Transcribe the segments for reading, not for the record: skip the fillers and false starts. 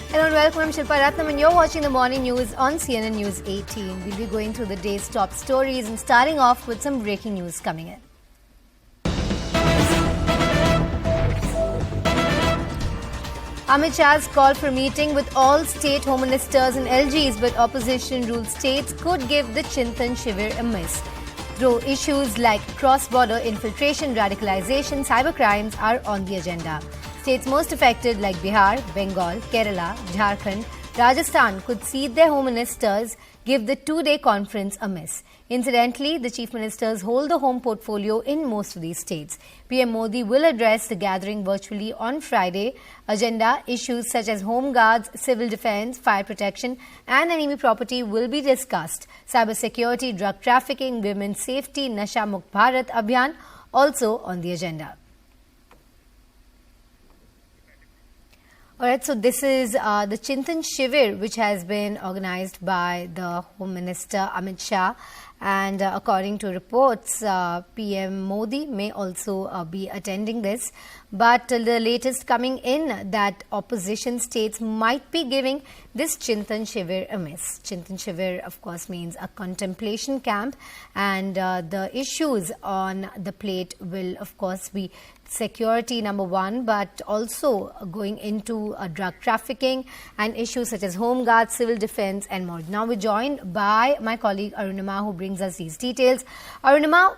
Hello and welcome. I'm Shilpa Ratnam and you're watching the morning news on CNN News 18. We'll be going through the day's top stories and starting off with some breaking news coming in. Amit Shah's call for meeting with all state home ministers and LGs, but opposition-ruled states could give the Chintan Shivir a miss. Though issues like cross-border infiltration, radicalization, cybercrimes are on the agenda. States most affected like Bihar, Bengal, Kerala, Jharkhand, Rajasthan could see their home ministers give the two-day conference a miss. Incidentally, the chief ministers hold the home portfolio in most of these states. PM Modi will address the gathering virtually on Friday. Agenda issues such as home guards, civil defence, fire protection and enemy property will be discussed. Cyber security, drug trafficking, women's safety, Nasha Mukt Bharat Abhiyan also on the agenda. Alright, so this is the Chintan Shivir, which has been organized by the Home Minister Amit Shah. And according to reports, PM Modi may also be attending this. But the latest coming in that opposition states might be giving this Chintan Shivir a miss. Chintan Shivir, of course, means a contemplation camp. And the issues on the plate will, of course, be security number one, but also going into drug trafficking and issues such as home guards, civil defense and more. Now we're joined by my colleague Arunima, who brings us these details. Arunima,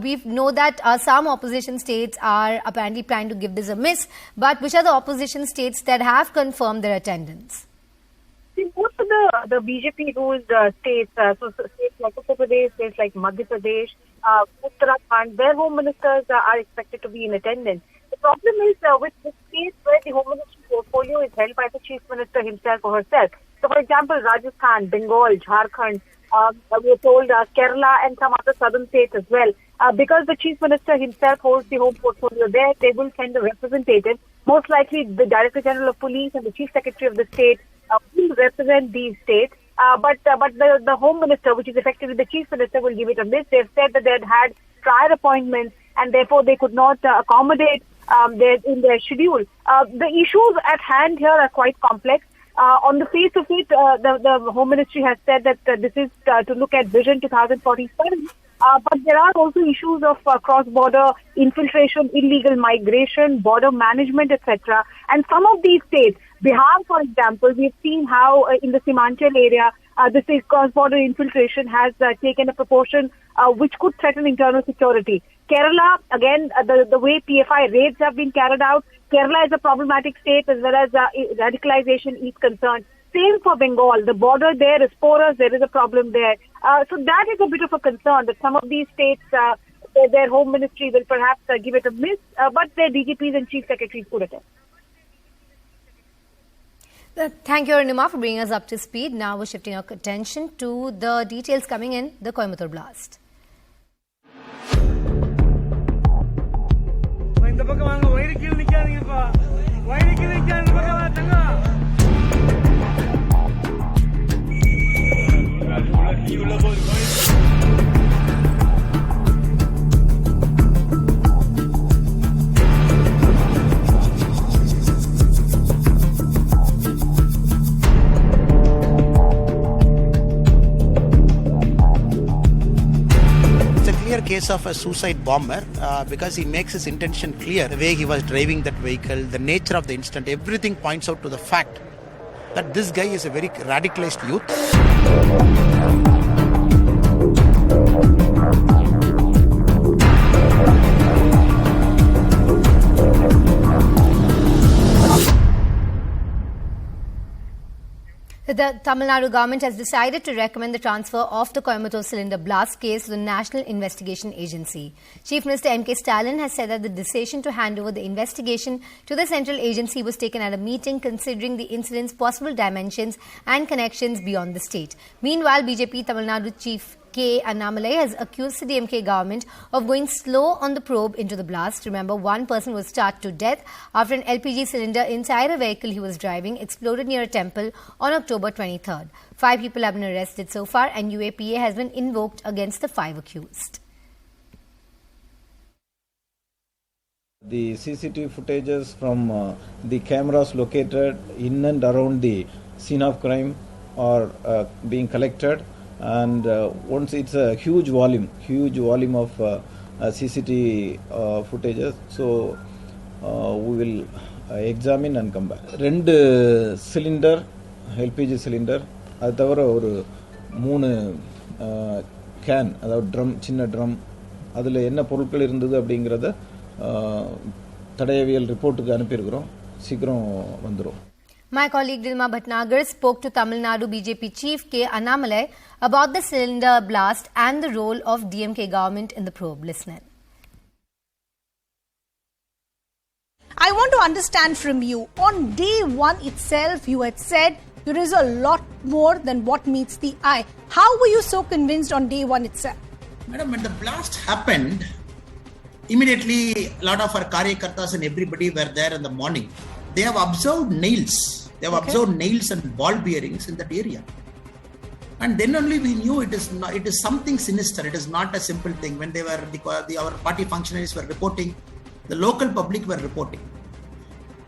we know that some opposition states are apparently planning to give this a miss, but which are the opposition states that have confirmed their attendance? See, most of the BJP-ruled states, so states like Uttar Pradesh, states like Madhya Pradesh, Uttarakhand, their home ministers are expected to be in attendance. The problem is with the states where the home ministry portfolio is held by the chief minister himself or herself. So, for example, Rajasthan, Bengal, Jharkhand, we are told Kerala and some other southern states as well. Because the chief minister himself holds the home portfolio there, they will send a representative. Most likely, the Director General of Police and the Chief Secretary of the state will represent these states. But the Home Minister, which is effectively the Chief Minister, will give it a miss. They've said that they had prior appointments and therefore they could not accommodate in their schedule. The issues at hand here are quite complex. On the face of it, the Home Ministry has said that this is to look at Vision 2047. But there are also issues of cross-border infiltration, illegal migration, border management, etc. And some of these states, Bihar, for example, we've seen how in the Simanchal area, this cross-border infiltration has taken a proportion which could threaten internal security. Kerala, again, the way PFI raids have been carried out, Kerala is a problematic state as well as radicalization is concerned. Same for Bengal. The border there is porous. There is a problem there. So that is a bit of a concern that some of these states, their home ministry will perhaps give it a miss, but their DGPs and chief secretaries could attend. Thank you, Arunima, for bringing us up to speed. Now we're shifting our attention to the details coming in the Coimbatore blast. Case of a suicide bomber because he makes his intention clear. The way he was driving that vehicle, the nature of the incident, everything points out to the fact that this guy is a very radicalized youth. The Tamil Nadu government has decided to recommend the transfer of the Coimbatore cylinder blast case to the National Investigation Agency. Chief Minister M.K. Stalin has said that the decision to hand over the investigation to the central agency was taken at a meeting considering the incident's possible dimensions and connections beyond the state. Meanwhile, BJP Tamil Nadu Chief K. Annamalai has accused the DMK government of going slow on the probe into the blast. Remember, one person was shot to death after an LPG cylinder inside a vehicle he was driving exploded near a temple on October 23rd. 5 people have been arrested so far and UAPA has been invoked against the 5 accused. The CCTV footages from the cameras located in and around the scene of crime are being collected, and once it's a huge volume of CCTV footages, so we will examine and come back. 2 cylinder LPG cylinder, அது தவிர ஒரு 3 can, அதாவது drum, சின்ன drum, அதில் என்ன பொருட்கள் இருந்தது அப்படிங்கிறத தடயவியல் ரிப்போர்ட்டுக்கு அனுப்பியிருக்கிறோம். சீக்கிரம் வந்துடும். My colleague Dilma Bhatnagar spoke to Tamil Nadu BJP chief K. Annamalai about the cylinder blast and the role of DMK government in the probe. Listen. I want to understand from you, on day one itself you had said there is a lot more than what meets the eye. How were you so convinced on day one itself? Madam, when the blast happened, immediately a lot of our karyakartas and everybody were there in the morning. They have observed nails. They have observed nails and ball bearings in that area. And then only we knew it is something sinister. It is not a simple thing. When they were our party functionaries were reporting, the local public were reporting.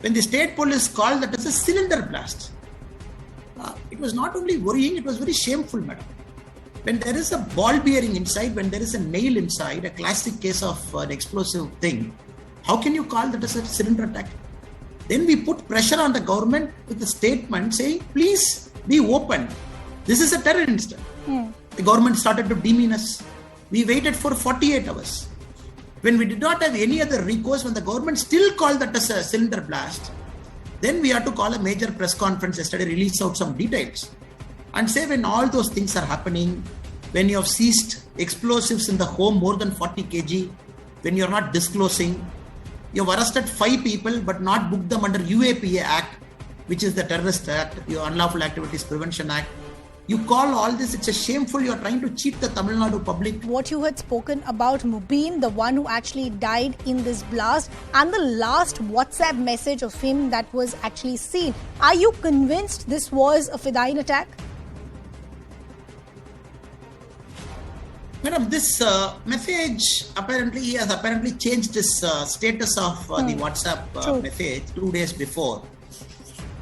When the state police called that as a cylinder blast, it was not only worrying, it was very shameful, madam. When there is a ball bearing inside, when there is a nail inside, a classic case of an explosive thing, how can you call that as a cylinder attack? Then we put pressure on the government with a statement saying, please be open. This is a terror incident. The government started to demean us. We waited for 48 hours. When we did not have any other recourse, when the government still called that as a cylinder blast, then we had to call a major press conference yesterday, release out some details, and say when all those things are happening, when you have seized explosives in the home more than 40 kg, when you are not disclosing, you have arrested 5 people but not booked them under UAPA Act, which is the Terrorist Act, your Unlawful Activities Prevention Act. You call all this, it's a shameful, you are trying to cheat the Tamil Nadu public. What you had spoken about Mubin, the one who actually died in this blast, and the last WhatsApp message of him that was actually seen. Are you convinced this was a Fidayeen attack? Madam, this message, he has apparently changed his status of the WhatsApp message 2 days before.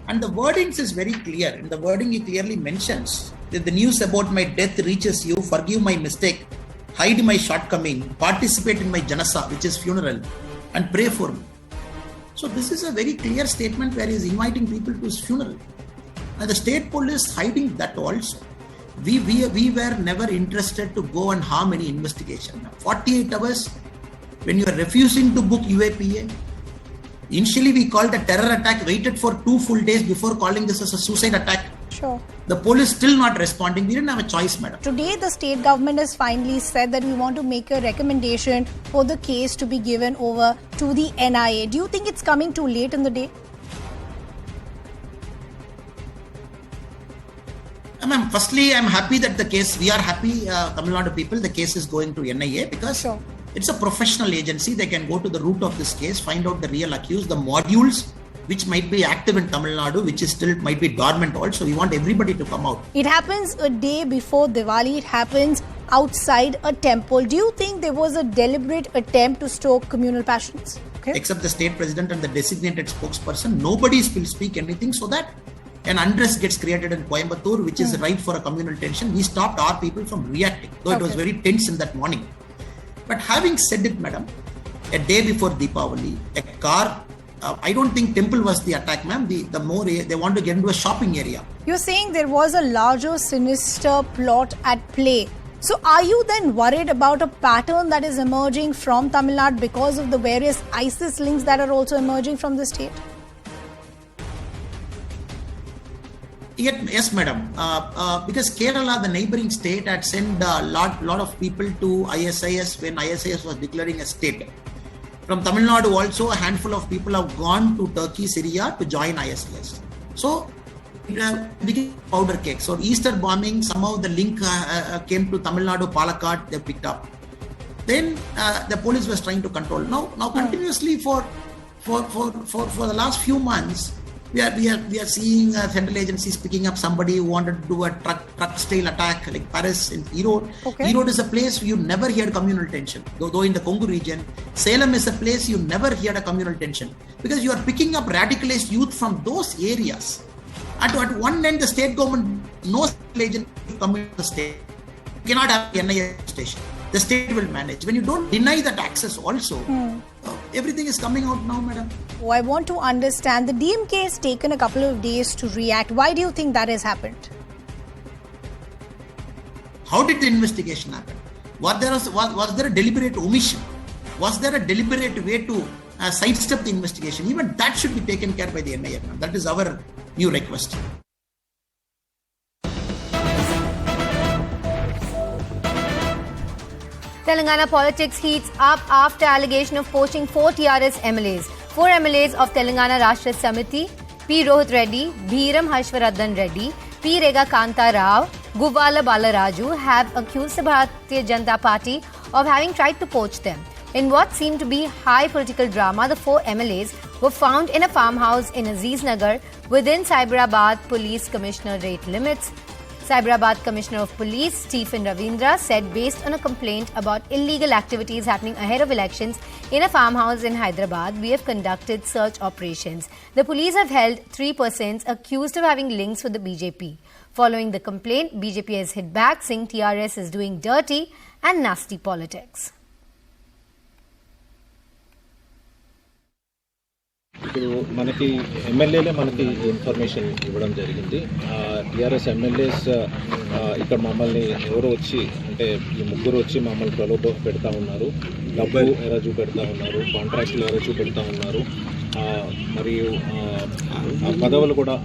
And the wordings is very clear. In the wording, he clearly mentions that the news about my death reaches you, forgive my mistake, hide my shortcoming, participate in my janasa, which is funeral, and pray for me. So this is a very clear statement where he is inviting people to his funeral. And the state police hiding that also. We were never interested to go and harm any investigation. 48 hours, when you are refusing to book UAPA, initially we called a terror attack, waited for 2 full days before calling this as a suicide attack. Sure. The police still not responding. We didn't have a choice, madam. Today, the state government has finally said that we want to make a recommendation for the case to be given over to the NIA. Do you think it's coming too late in the day? Ma'am, firstly, I'm happy that the case, we are happy, Tamil Nadu people, the case is going to NIA because it's a professional agency. They can go to the root of this case, find out the real accused, the modules which might be active in Tamil Nadu, which is still might be dormant also. We want everybody to come out. It happens a day before Diwali. It happens outside a temple. Do you think there was a deliberate attempt to stoke communal passions? Okay. Except the state president and the designated spokesperson, nobody will speak anything so that an unrest gets created in Coimbatore, which is ripe for a communal tension. We stopped our people from reacting, though it was very tense in that morning. But having said it, madam, a day before Deepavali, a car, I don't think temple was the attack, ma'am. The more they want to get into a shopping area. You're saying there was a larger sinister plot at play. So are you then worried about a pattern that is emerging from Tamil Nadu because of the various ISIS links that are also emerging from the state? Yes, madam. Because Kerala, the neighboring state, had sent a lot of people to ISIS when ISIS was declaring a state. From Tamil Nadu also, a handful of people have gone to Turkey, Syria to join ISIS. So, it became powder cake. So, Easter bombing, somehow the link came to Tamil Nadu, Palakkad, they picked up. Then the police was trying to control. Now continuously for the last few months, We are seeing central agencies picking up somebody who wanted to do a truck style attack like Paris in Erode. Okay. Erode is a place you never heard communal tension. Though in the Congo region, Salem is a place you never heard a communal tension because you are picking up radicalized youth from those areas. At one end, the state government, no agent come into the state. You cannot have an NIA station. The state will manage. When you don't deny that access also, everything is coming out now, madam. Oh, I want to understand. The DMK has taken a couple of days to react. Why do you think that has happened? How did the investigation happen? Was there a deliberate omission? Was there a deliberate way to sidestep the investigation? Even that should be taken care by the NIA. That is our new request. Telangana politics heats up after allegation of poaching 4 TRS MLAs. 4 MLAs of Telangana Rashtra Samiti, P. Rohit Reddy, Bhiram Harshvardhan Reddy, P. Rega Kanta Rao, Guvala Balaraju have accused the Bharatiya Janata Party of having tried to poach them. In what seemed to be high political drama, the 4 MLAs were found in a farmhouse in Aziz Nagar within Cyberabad Police Commissionerate limits. Cyberabad Commissioner of Police Stephen Ravindra said based on a complaint about illegal activities happening ahead of elections in a farmhouse in Hyderabad, we have conducted search operations. The police have held 3 persons accused of having links with the BJP. Following the complaint, BJP has hit back, saying TRS is doing dirty and nasty politics. ఇప్పుడు మనకి ఎమ్మెల్యేలే మనకి information ఇవ్వడం జరిగింది. TRS MLAs ఇక్కడ మమ్మల్ని ఎవరో వచ్చి అంటే ఈ ముగ్గురు వచ్చి మమ్మల్ని ప్రలోభ పెడతా ఉన్నారు, డబ్బు ఎర చూపెడతా ఉన్నారు, కాంట్రాక్టులు ఎర చూపెడతా ఉన్నారు, మరియు పదవులు కూడా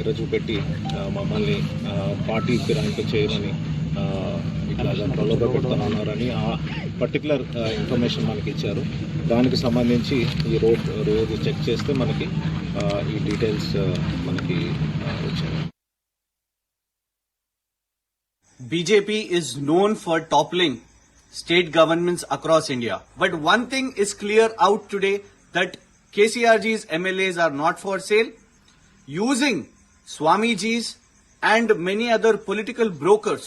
ఎర చూపెట్టి మమ్మల్ని పార్టీ ఫిరాయింపు చేయమని ఇట్లా ప్రలోభ పెడతా ఉన్నారని ఆ పర్టికులర్ ఇన్ఫర్మేషన్ మనకి ఇచ్చారు. దానికి సంబంధించి ఈ రోజు చెక్ చేస్తే మనకి ఈ డీటెయిల్స్ మనకి వచ్చాయి. BJP is known for toppling state governments across India. But one thing is clear out today, that KCRG's MLAs are not for sale. Using Swamiji's and many other political brokers,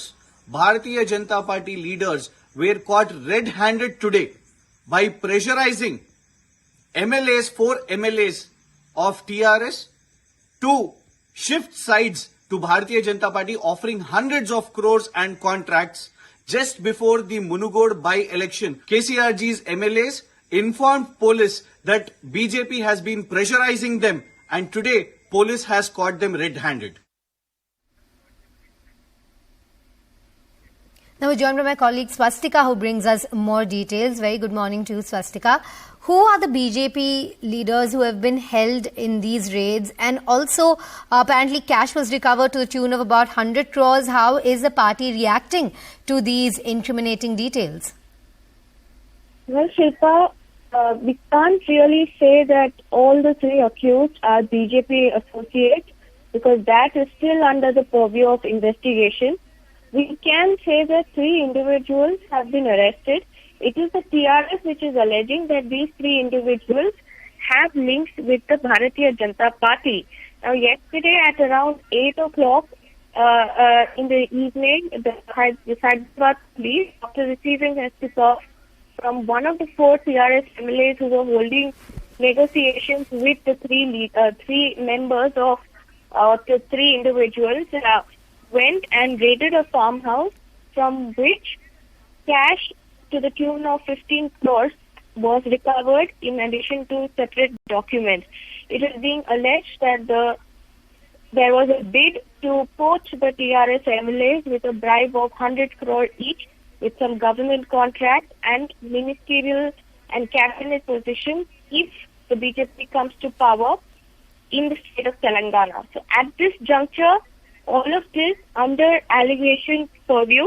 Bharatiya Janata Party leaders were caught red-handed today by pressurizing MLAs, 4 MLAs of TRS to shift sides to Bharatiya Janata Party, offering hundreds of crores and contracts just before the Munugod by-election. KCRG's MLAs informed police that BJP has been pressurizing them, and today police has caught them red-handed. Now we're joined by my colleague Swastika, who brings us more details. Very good morning to you, Swastika. Who are the BJP leaders who have been held in these raids? And also, apparently cash was recovered to the tune of about 100 crores. How is the party reacting to these incriminating details? Well, Shilpa, we can't really say that all the 3 accused are BJP associates because that is still under the purview of investigation. We can say that 3 individuals have been arrested. It is the TRS which is alleging that these 3 individuals have links with the Bharatiya Janata Party. Now, yesterday at around 8 o'clock in the evening, the Hyderabad police, after receiving a tip-off from one of the 4 TRS MLAs who were holding negotiations with the 3 members of the 3 individuals, went and raided a farmhouse from which cash to the tune of 15 crores was recovered in addition to separate documents. It is being alleged that there was a bid to poach the TRS MLAs with a bribe of 100 crore each with some government contract and ministerial and cabinet positions if the BJP comes to power in the state of Telangana. So at this juncture, all of this under allegation purview.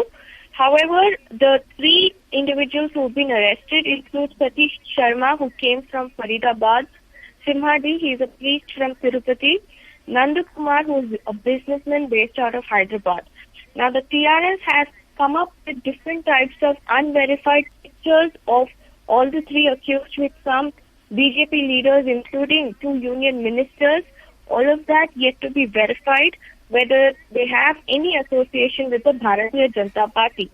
However, the 3 individuals who have been arrested include Satish Sharma, who came from Faridabad, Simhadi, he is a priest from Tirupati, Nandu Kumar, who is a businessman based out of Hyderabad. Now, the TRS has come up with different types of unverified pictures of all the 3 accused with some BJP leaders, including 2 union ministers, all of that yet to be verified, whether they have any association with the Bharatiya Janata Party.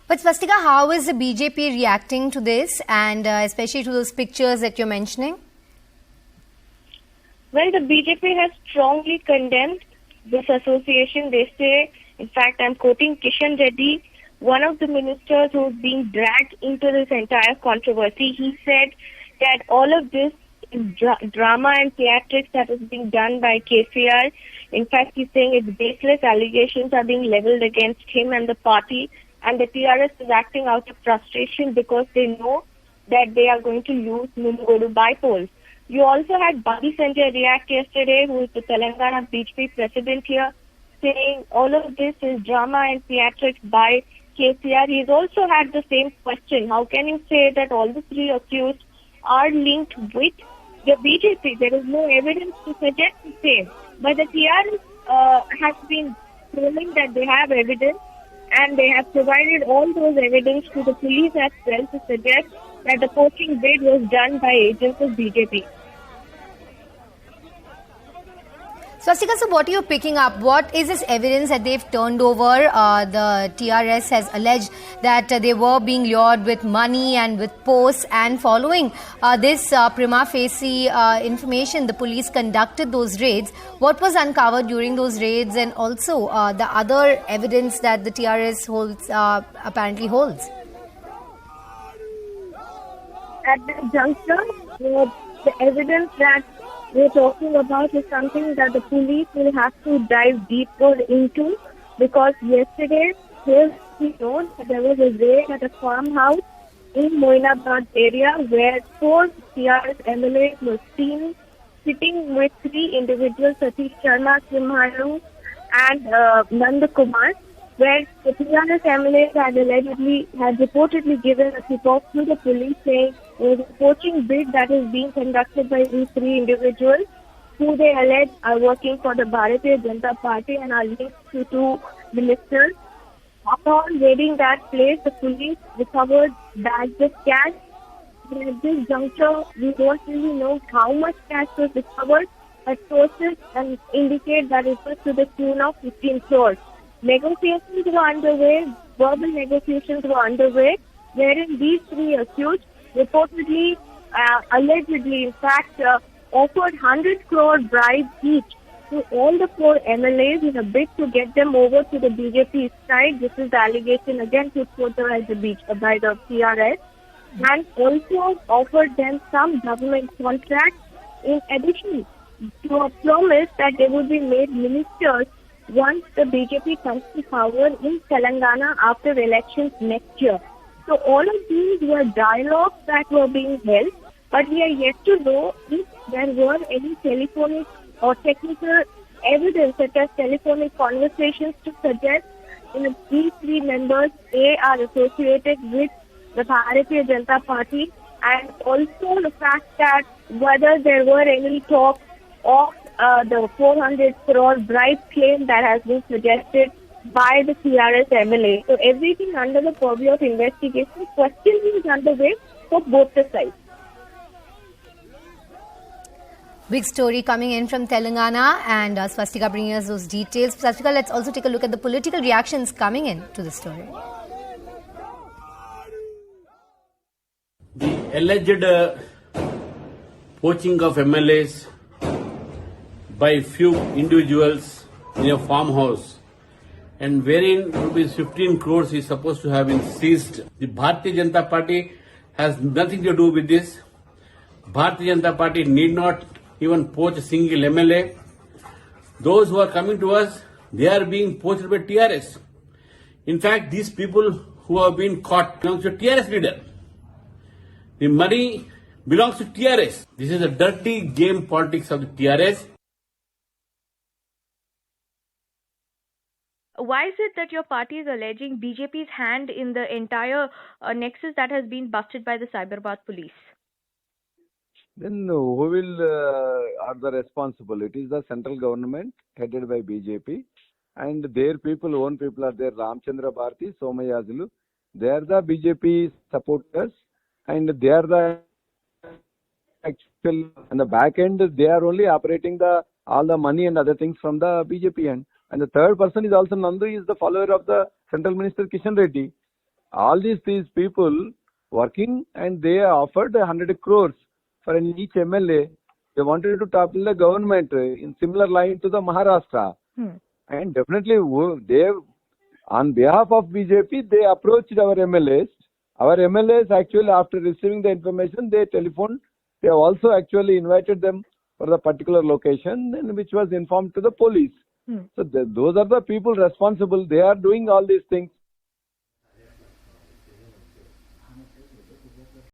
But Swastika, how is the BJP reacting to this, and especially to those pictures that you're mentioning? Well, the BJP has strongly condemned this association. They say, in fact, I'm quoting Kishan Reddy, one of the ministers who's being dragged into this entire controversy. He said that all of this is drama and theatrics that is being done by KCR. In fact, he's saying it's baseless allegations are being leveled against him and the party, and the TRS is acting out of frustration because they know that they are going to lose Mumugodu by polls. You also had Badi Sanjay react yesterday, who is the Telangana BJP president here, saying all of this is drama and theatrics by KCR. He's also had the same question. How can you say that all the three accused are linked with the BJP? There is no evidence to suggest the same. But the TRS has been claiming that they have evidence, and they have provided all those evidence to the police as well to suggest that the poaching bid was done by agents of BJP. Swastika, so what are you picking up? What is this evidence that they've turned over? The TRS has alleged that they were being lured with money and with posts, and following this prima facie information, the police conducted those raids. What was uncovered during those raids, and also the other evidence that the TRS holds, apparently holds? At the juncture, the evidence that we're talking about is something that the police will have to dive deeper into, because yesterday we know that there was a raid at a farmhouse in Moinabad area where 4 TRS MLAs were seen sitting with 3 individuals, Satish Sharma, Simharu and Nanda Kumar, where the TRS MLAs had reportedly given a tip-off to the police saying there was a poaching bid that is being conducted by these 3 individuals who they allege are working for the Bharatiya Janata Party and are linked to 2 ministers. Upon raiding that place, the police recovered bags of cash. At this juncture, we don't really know how much cash was recovered, but sources indicate that it was to the tune of 15 crores. Negotiations were underway, verbal negotiations were underway, wherein these 3 accused reportedly, allegedly, in fact, offered 100 crore bribes each to all the 4 MLAs in a bid to get them over to the BJP side. This is the allegation again put forth by the TRS, and also offered them some government contracts in addition to a promise that they would be made ministers once the BJP comes to power in Telangana after elections next year. So all of these were dialogues that were being held, but we are yet to know if there were any telephonic or technical evidence such as telephonic conversations to suggest that these 3 members are associated with the Bharatiya Janata Party, and also the fact that whether there were any talks of the 400 crore bribe claim that has been suggested by the TRS MLA. So everything under the purview of investigation, questioning is underway for both the sides. Big story coming in from Telangana, and Swastika bringing us those details. Swastika, let's also take a look at the political reactions coming in to the story. The alleged poaching of MLAs by few individuals in a farmhouse, and wherein rupees 15 crores is supposed to have been seized. The Bharatiya Janata Party has nothing to do with this. Bharatiya Janata Party need not even poach a single MLA. Those who are coming to us, they are being poached by TRS. In fact, these people who have been caught belong to TRS leader. The money belongs to TRS. This is a dirty game politics of the TRS. Why is it that your party is alleging BJP's hand in the entire nexus that has been busted by the Cyberabad police? Then who will are the responsible? It is the central government headed by BJP, and their people, own people are there. Ramchandra Bharati, Somayazulu, they are the BJP supporters, and they are the actually, and the back end, they are only operating all the money and other things from the BJP end. And the third person is also Nandu, is the follower of the Central Minister Kishan Reddy. All these people working, and they offered 100 crores for each MLA. They wanted to topple the government in similar line to the Maharashtra. And definitely, they, on behalf of BJP, they approached our MLAs. Our MLAs actually, after receiving the information, they telephoned. They have also actually invited them for the particular location, and which was informed to the police. So those are the people responsible. They are doing all these things.